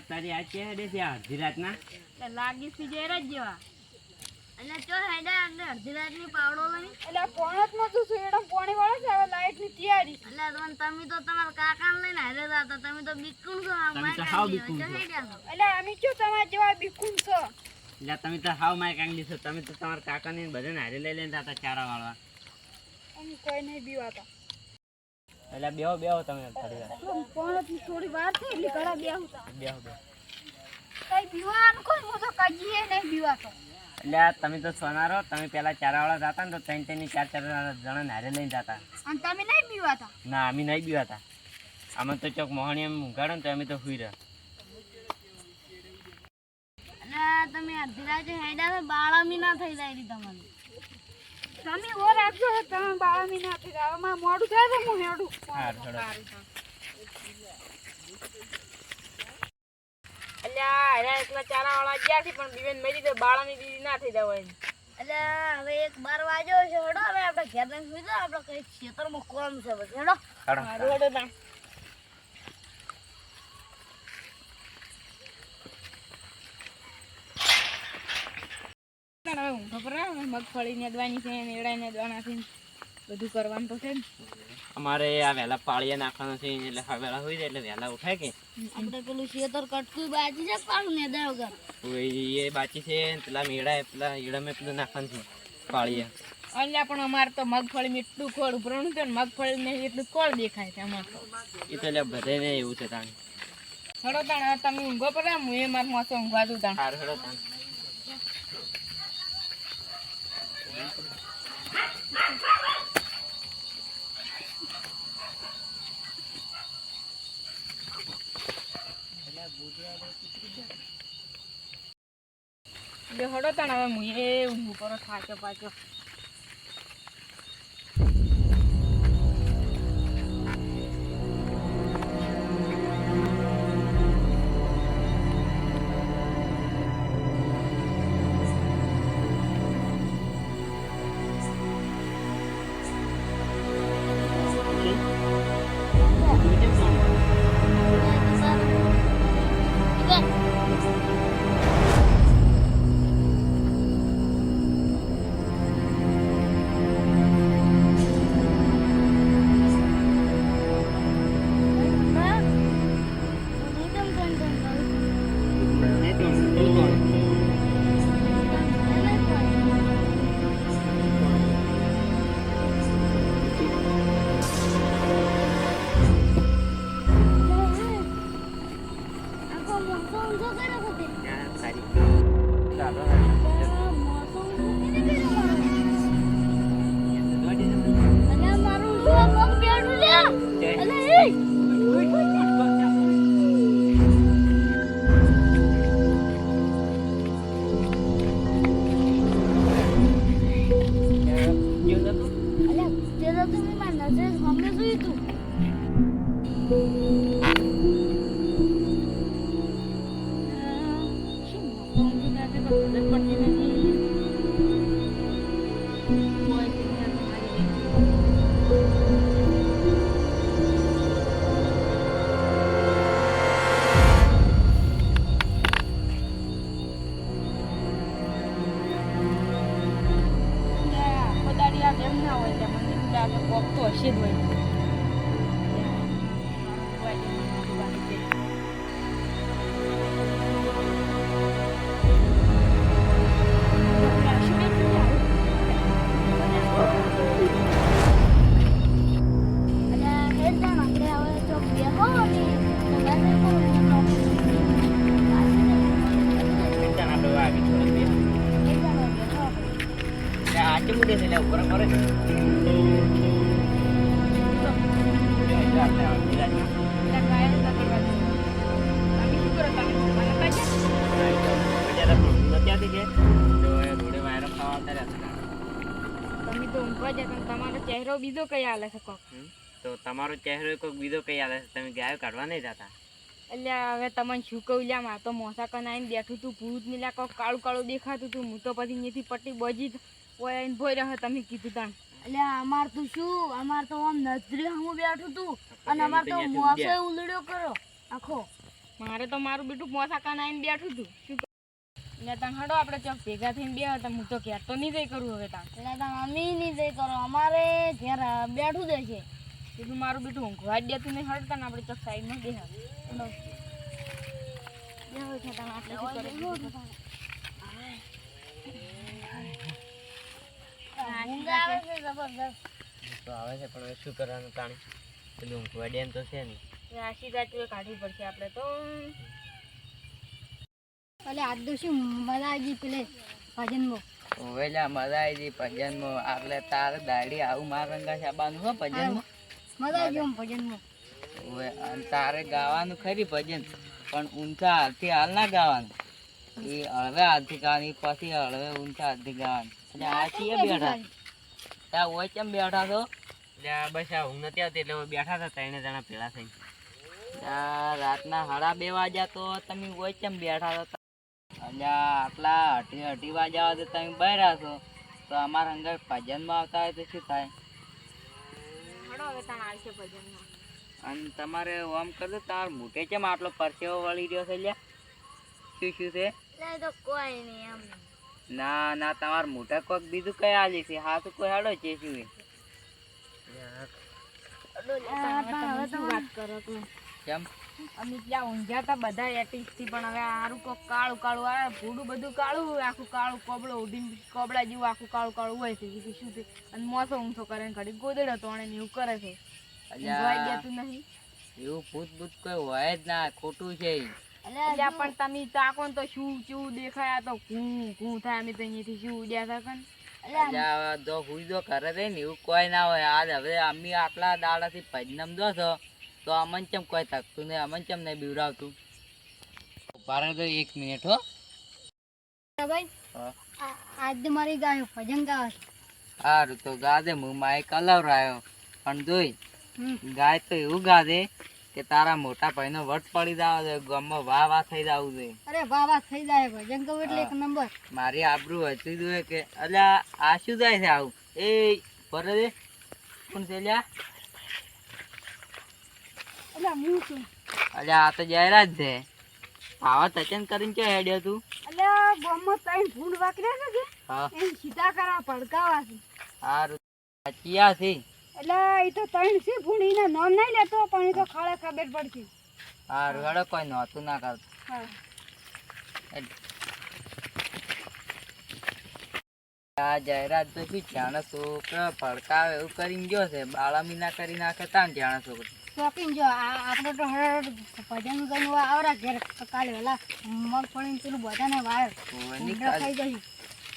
તારી આ કે હેડે છે અડધી રાતના એટલે લાગી સી જેરા જેવા એટલે ચો હેડા અંદર અડધી રાતની પાવડો લઈ એટલે પોણતમાં તું સુએડમ પોણી વાળે છે હવે લાઈટની તૈયારી એટલે તમે તો તમારા કાકાને લઈને હારે જાતા તમે તો બીકુન છો તમે તો હાવ બીકુન છો. એટલે અમે જો તમારા જેવા બીકુન છો એટલે તમે તો હાવ માય કાંગલી છો. તમે તો તમારા કાકાને ને બધાને હારે લઈ લઈને જાતા ચારા વાળવા. અમે કોઈ નહીં બીવાતા એટલે બેહો બેહો તમે થોડી વાર પોણતની થોડી વાર થઈ એટલે ઘણા બેહું બેહો બેહો. કઈ બીવાનું કોઈ હું તો કજીએ નહીં બીવાતો એટલે આ તમે તો સોનારો તમે પેલા ચારા વાળા જતા ને તો ત્રણ ત્રણ ચાર ચાર જણા હારે લઈને જતા. અને તમે નહીં બીવાતા ના અમે નહીં બીવાતા. અમે તો ચોક મોહણી એમ ઊંઘાડો ને તો અમે તો સુઈ રહ્યા. એટલે તમે અડધી રાતે હેડા તો બાળામી ના થઈ જાય તમારે તમે ઓ રાખજો તમે બાળામી ના થઈ જાય માં મોડું થાય તો હું હેડું હારું, હેડો. અલ્યા અરે એકલા ચારા વાળા ગયા છે પણ બીવેન મરી તો બાળાની દીદી ના થઈ જવાય એટલે હવે 1-12 વાગ્યો છે હેડો હવે આપણે ઘેર જઈને સુઈ જાઓ આપણે કઈ ખેતરમાં કોમ છે બસ હેડો હારું. રોડે ના મગફળી નેદવાની છે એડા નેદવાના છે બધું કરવાનું તો છે ને અમારે આ વહેલા પાળિયા નાખવાના છે એટલે વહેલા હોય જાય એટલે વહેલા ઉઠાય કે આપણે પેલું ખેતર કટકું બાજી છે પાછું નેદા વગર એ બાકી છે ને પેલા મેળા પેલા ઈડામાં પેલું નાખવાનું છે પાળિયા. અલ્યા પણ અમારે તો મગફળી એટલું ખોળ ઉભરણું છે ને મગફળી ને એટલું ખોળ દેખાય છે અમારે તો એ તો એટલે બધાને એવું છે તાણ. હડો તાણ તમે ઊંઘો પડે હું એ મારે મોસો ઊંઘવા દઉં તાણ હારું હેડો તાણ. હડો તાણ હવે હું એ ઊંઘું કરો થાચો પાછો હશે જ હોય તમારો ચહેરો બીજો કઈ આલે છે કોક તો તમારો ચહેરો કોક બીજો કઈ આલે છે તમે ગાયો કાઢવા નહીં જતા એટલે હવે તમને શું કહું લ્યા મારે તો મોસા કનાઈને બેઠું તું ભૂત ને લ્યા કોક કાળું કાળું દેખાતું તું હું તો પછી અહીંથી પટ્ટી બજી ઓય આઈને ભોય રહ્યો તમે કીધું તાણ એટલે અમાર તો શું અમાર તો આમ નજરે હું બેઠું તું અને અમાર તો મોસે ઉલડ્યો કરો આખો મારે તો મારું બેટું મોસા કાન આવીને બેઠું હતું શું કરું? એટલે તને હડો આપણે ચોક ભેગા થઈને બે હતા હું તો ઘેર તો નહીં જઈ કરું હવે તાર એટલે તમે અમે નહીં જઈ કરો અમારે ઘેર બેઠું જ છે. કીધું મારું બેટું ઊંઘવા જ દેતું નહીં હડતા ને આપણે ચોક સાઈડમાં બેહા બેહો છે તમે આટલે શું કરે ઊંઘ આવે છે જબરદસ્ત. તો આવે છે પણ હવે શું કરવાનું તાણી પેલું ઊંઘવા ડેમ તો છે ને. રાશી દાચુએ કાઢવી પડશે આપણે તો એટલે આજ તો શું મજા આવી ગઈ પેલે ભજનમાં. ઓવેલા મજા આવી ગઈ ભજનમાં એટલે તારે દાડી આવું માર રંગા સાબાનું હો ભજનમાં મજા આવી ગઈ ભજનમાં. ઓવે અને તારે ગાવાનું ખરી ભજન પણ ઊંચા હાલથી હાલ ના ગાવાનું એ હળવે હાલથી ગાવાની પછી હળવે ઊંચા હાલથી ગાવાનું એટલે આ છીએ બેઠા ત્યાં ઓય કેમ બેઠા છો એટલે આ બસ આ ઊંઘ નથી આવતી એટલે હવે બેઠા હતા ત્રણે જણા ભેળા થઈને. ત્યાં રાતના 2:30 વાગ્યા તો તમે ઓય કેમ બેઠા છો એટલે આટલા 2:30 વાગ્યા તો તમે બહાર છો તો અમારા અંદર ભજનમાં આવતા હોય તો શું થાય હડો હવે તાણ આવશે ભજનમાં અને તમારે આમ કરજો તમારે મોઢે કેમ આટલો પરસેવો વળી રહ્યો છે લ્યા શું શું છે એટલે તો કોઈ નહીં એમ. ના ના તમારે મોઢે કોઈક બીજું કઈ આલી છે હા તો કોઈ હાડો છે શું વાત કરો તમે કેમ અમે ત્યાં ઊંઘ્યા હતા બધા એટીસથી પણ હવે સારું કોક કાળું કાળું આવે ભૂડું બધું કાળું આખું કાળું કોબળો ઉડીને કોબળા જેવું આખું કાળું કાળું હોય છે બીજું શું છે અને મોસો ઊંઘો કરે ને ઘડી ગોદડો તોણે ને એવું કરે છે ઊંઘવાય દેતું નહીં એવું ભૂત ભૂત કોઈ હોય જ ના ખોટું છે એટલે પણ તમે તાકો ને તો શું શું દેખાય તો ઘૂં થાય અમે તો અહીંયાથી શું ઉડ્યા હતા ને એટલે જો હુઈ જો ઘરે રહે ને એવું કોઈ ના હોય આજ હવે અમે આટલા દાડાથી ભજનમ દો છો તો અમન ચમ કોઈ થકતું નહીં અમન ચમ નહીં બીવડાવતું ઉભા તો 1 મિનિટ હો ભાઈ હા. આજ તો મારી ગાયો ભજન ગાવે છે. સારું તો ગાદે હું માઇક અલાવરાયો પણ જોઈ ગાય તો એવું ગાદે કે તારા મોટા ભાઈનો વટ પડી જાવ છે ગામમાં વાહ વાહ થઈ જવું જોઈએ અરે વાહ વાહ થઈ જાય ભજન કહું એટલે એક નંબર. મારી આબરૂ હતી જોઈએ કે અલ્યા આ શું જાય છે આવું એ ભરે દે કોણ છે લ્યા એટલે હું છું અલ્યા આ તો જાહેરાત છે આવા તચન કરીને ચો હેડ્યો તું એટલે ગામમાં ત્રણ ભૂંડ વાકર્યા છે કે હા એને સીધા કરવા ભડકાવા છે. સારું ચિયા છે એટલે એ તો ત્રણ છે ભૂંડ એના નામ નહીં લેતો પણ એ તો ખાડે ખબર પડશે. સારું હેડો કોઈ નહોતું ના કરતું હા. આ જાહેરાત તો શું જાણે છોકરા ભડકાવે એવું કરીને ગયો છે બાળામી ના કરી નાખે તાન જાણે છોકરો શોખીન જો આપણે તો હર ભજન ગયું આવરા ઘેર કાલે વહેલા મગફળી પેલું બધાને વાય ઊંધા ખાઈ જશે.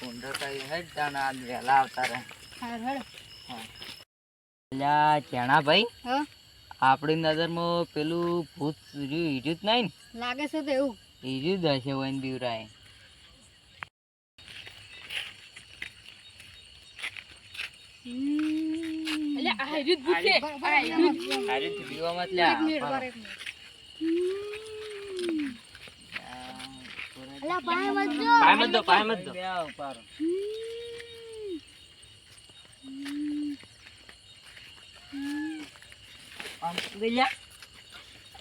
ઊંધો કઈ હેડ તાન આજ વહેલા આવતા રહે હારું હેડો. અલ્યા ચેણા ભાઈ હા આપણી નજરમાં પેલું ભૂત હીર્યું જ નહીં ને લાગે છે તો એવું. હીર્યું જ હશે વન બીવરાય એટલે આ હાર્યું જ ભૂત છે. આ હાર્યું જ. સારી પીવામાં જ એક મિનિટ વાર એક મિનિટ. અલા પાય વજો. પાય મત દો પાય મત દો.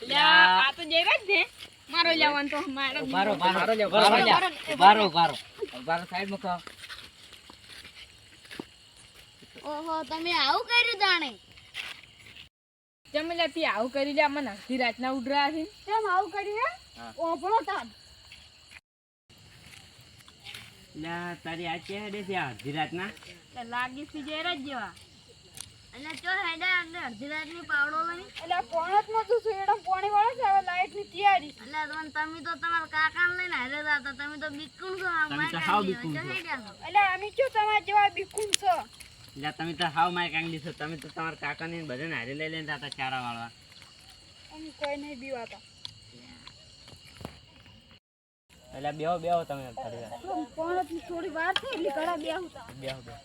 એટલે આ તો જઈ રહ્યા જ છે મારો લેવાનું તો મારો બારો સાઈડ મૂકો ઓહો તમે આવું કર્યું જાણે. જમેલાથી આવું કરી લે મને અડધી રાતના ઉડરા છે કેમ આવું કર્યું હે? હા. ઓભળો તાર. એટલે તારી આ કે હેડે છે આ અડધી રાતના એટલે લાગી છે જઈ રહ્યા જ જેવા એટલે ચો હેડા અંદર અડધી રાતની પાવડો લઈ. એટલે પોણત માં તું સુએડમ પોણી વાળે છે હવે લાઈટ ની તૈયારી એટલે તમે તો તમારા કાકાને લઈને હારે જાતા તમે તો બીકુણ છો તમે તો હાવ બીકુણ છો. એટલે અમે શું તમારા જેવા બિકુન છો એટલે તમે તો હાવ માય કાંગડી છો તમે તો તમારા કાકાને બધાને હારે લઈ લઈને જતા ચારા વાળવા. અમે કોઈ નહીં બીવાતા એટલે બેહો બેહો તમે થોડી વાર પોણત ની થોડી વાર થઈ એટલે ઘડા બેહું તા. બેહો બેહો.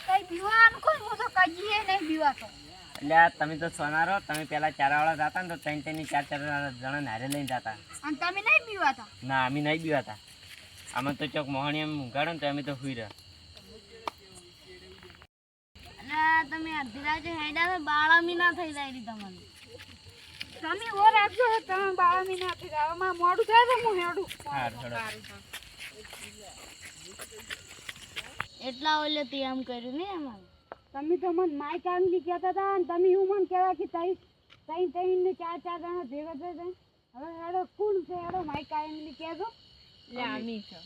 કઈ બીવાનું કોઈ હું તો કજીએ નહીં બીવાતો. એટલે આ તમે તો સોનારો તમે પેલા ચારાવાળા જતા ને તો ત્રણ ત્રણ ચાર ચાર જણા હારે લઈને જતા. અને તમે નહીં બીવાતા. ના અમે નહીં બીવાતા અમે તો ચોક મોહણી એમ ઊંઘાડો ને તો અમે તો સુઈ રહ્યા. અને તમે અડધી રાતે હેડા તો બાળામી ના થઈ જાય તમને. તમે ઓ રાખજો તમે 12 મહિનાથી ગાવામાં મોડું થાય તો હું હેડું હારું, હેડો. એટલા ઓલે તે આમ કર્યું ને એમાં તમે તો મને માઈક આંગલી કહેતા હતા અને તમે હું મને કહેવા કે ત્રણ ને ચાર જણા ભેગા થયા હવે હેડો કોણ છે હેડો માઈક આંગલી કહેજો લે આમી છે